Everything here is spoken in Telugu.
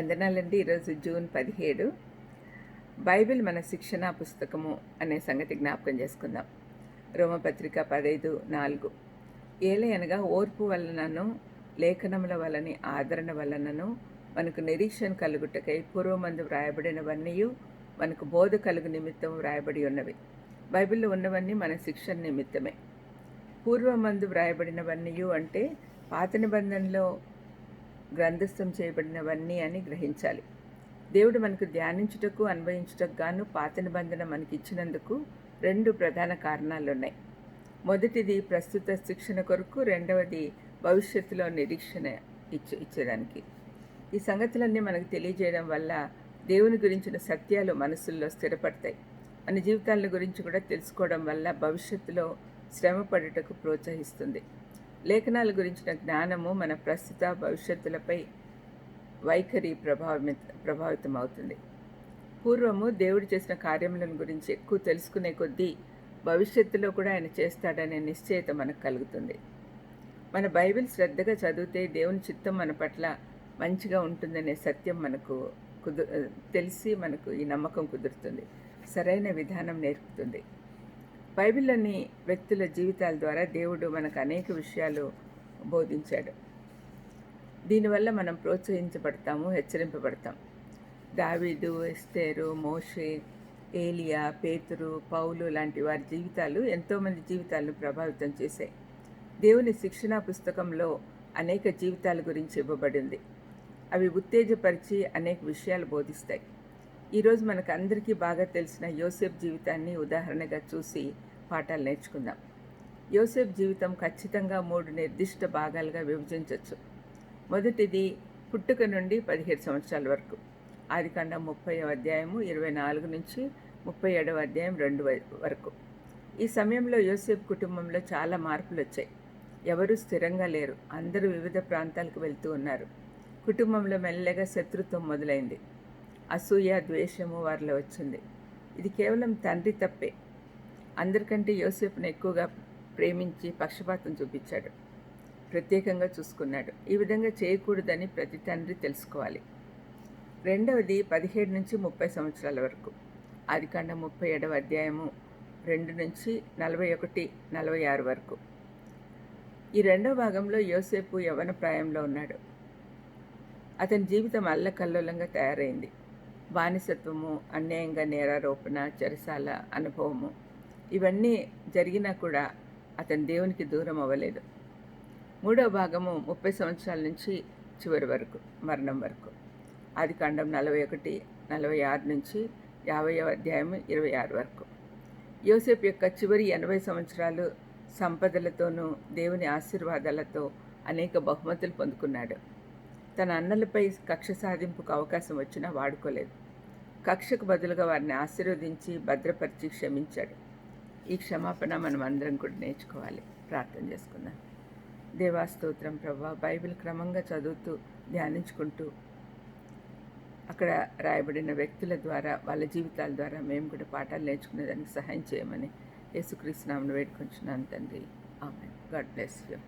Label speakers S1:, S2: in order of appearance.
S1: వందనాలండి. ఈరోజు జూన్ 17. బైబిల్ మన శిక్షణా పుస్తకము అనే సంగతి జ్ఞాపకం చేసుకుందాం. రోమపత్రిక 15:4 ఏలయనగా ఓర్పు వలనను లేఖనముల వలని ఆదరణ వలనను మనకు నిరీక్షణ కలుగుటకై పూర్వమందు వ్రాయబడినవన్నీ మనకు బోధ కలుగు నిమిత్తం వ్రాయబడి ఉన్నవి. బైబిల్లో ఉన్నవన్నీ మన శిక్షణ నిమిత్తమే. పూర్వమందు వ్రాయబడినవన్నీ అంటే పాత నిబంధనలో గ్రంథస్థం చేయబడినవన్నీ అని గ్రహించాలి. దేవుడు మనకు ధ్యానించుటకు అన్వయించుటకు గాను పాత నిబంధన మనకి ఇచ్చినందుకు 2 ప్రధాన కారణాలున్నాయి. మొదటిది ప్రస్తుత శిక్షణ కొరకు, రెండవది భవిష్యత్తులో నిరీక్షణ ఇచ్చేదానికి. ఈ సంగతులన్నీ మనకు తెలియజేయడం వల్ల దేవుని గురించిన సత్యాలు మనసుల్లో స్థిరపడతాయి. మన జీవితాల గురించి కూడా తెలుసుకోవడం వల్ల భవిష్యత్తులో శ్రమ పడుటకు ప్రోత్సహిస్తుంది. లేఖనాల గురించిన జ్ఞానము మన ప్రస్తుత భవిష్యత్తులపై వైఖరి ప్రభావితం అవుతుంది. పూర్వము దేవుడు చేసిన కార్యములను గురించి ఎక్కువ తెలుసుకునే కొద్దీ భవిష్యత్తులో కూడా ఆయన చేస్తాడనే నిశ్చయత మనకు కలుగుతుంది. మన బైబిల్ శ్రద్ధగా చదివితే దేవుని చిత్తం మన పట్ల మంచిగా ఉంటుందనే సత్యం మనకు తెలిసి మనకు ఈ నమ్మకం కుదురుతుంది. సరైన విధానం నేర్పుతుంది. బైబిల్లోని వ్యక్తుల జీవితాల ద్వారా దేవుడు మనకు అనేక విషయాలు బోధించాడు. దీనివల్ల మనం ప్రోత్సహించబడతాము, హెచ్చరింపబడతాం. దావీదు, ఎస్తేరు, మోషే, ఏలియా, పేతురు, పౌలు లాంటి వారి జీవితాలు ఎంతోమంది జీవితాలను ప్రభావితం చేశాయి. దేవుని శిక్షణా పుస్తకంలో అనేక జీవితాల గురించి ఇవ్వబడింది. అవి ఉత్తేజపరిచి అనేక విషయాలు బోధిస్తాయి. ఈరోజు మనకు అందరికీ బాగా తెలిసిన యోసేపు జీవితాన్ని ఉదాహరణగా చూసి పాఠాలు నేర్చుకుందాం. యోసేపు జీవితం ఖచ్చితంగా 3 నిర్దిష్ట భాగాలుగా విభజించవచ్చు. మొదటిది పుట్టుక నుండి 17 సంవత్సరాల వరకు. ఆదికాండం 30వ అధ్యాయము 24 నుంచి 37వ అధ్యాయం 2 వరకు. ఈ సమయంలో యోసేపు కుటుంబంలో చాలా మార్పులు వచ్చాయి. ఎవరూ స్థిరంగా లేరు. అందరూ వివిధ ప్రాంతాలకు వెళ్తూ ఉన్నారు. కుటుంబంలో మెల్లగా శత్రుత్వం మొదలైంది. అసూయ, ద్వేషము వారిలో వచ్చింది. ఇది కేవలం తండ్రి తప్పే. అందరికంటే యోసేపును ఎక్కువగా ప్రేమించి పక్షపాతం చూపించాడు, ప్రత్యేకంగా చూసుకున్నాడు. ఈ విధంగా చేయకూడదని ప్రతి తండ్రి తెలుసుకోవాలి. రెండవది 17 నుంచి 30 సంవత్సరాల వరకు. ఆదికాండం 37వ అధ్యాయము 2 నుంచి 41-46 వరకు. ఈ రెండవ భాగంలో యోసేపు యవ్వన ప్రాయంలో ఉన్నాడు. అతని జీవితం అల్లకల్లోలంగా తయారైంది. బానిసత్వము, అన్యాయంగా నేరారోపణ, చెరసాల అనుభవము ఇవన్నీ జరిగినా కూడా అతను దేవునికి దూరం అవ్వలేదు. మూడవ భాగము 30 సంవత్సరాల నుంచి చివరి వరకు, మరణం వరకు. ఆదికాండం 41-46 నుంచి 50వ అధ్యాయము 26 వరకు. యోసేపు యొక్క చివరి 80 సంవత్సరాలు సంపదలతోనూ దేవుని ఆశీర్వాదాలతో అనేక బహుమతులు పొందుకున్నాడు. తన అన్నలపై కక్ష సాధింపుకు అవకాశం వచ్చినా వాడుకోలేదు. కక్షకు బదులుగా వారిని ఆశీర్వదించి భద్రపరిచి క్షమించాడు. ఈ క్షమాపణ మనం అందరం కూడా నేర్చుకోవాలి. ప్రార్థన చేసుకుందాం. దేవా స్తోత్రం ప్రభువా, బైబిల్ క్రమంగా చదువుతూ ధ్యానించుకుంటూ అక్కడ రాయబడిన వ్యక్తుల ద్వారా, వాళ్ళ జీవితాల ద్వారా మేము కూడా పాఠాలు నేర్చుకునేదానికి సహాయం చేయమని యేసుక్రీస్తు నామమున వేడుకొంచున్నాను తండ్రి. ఆమేన్. God bless you.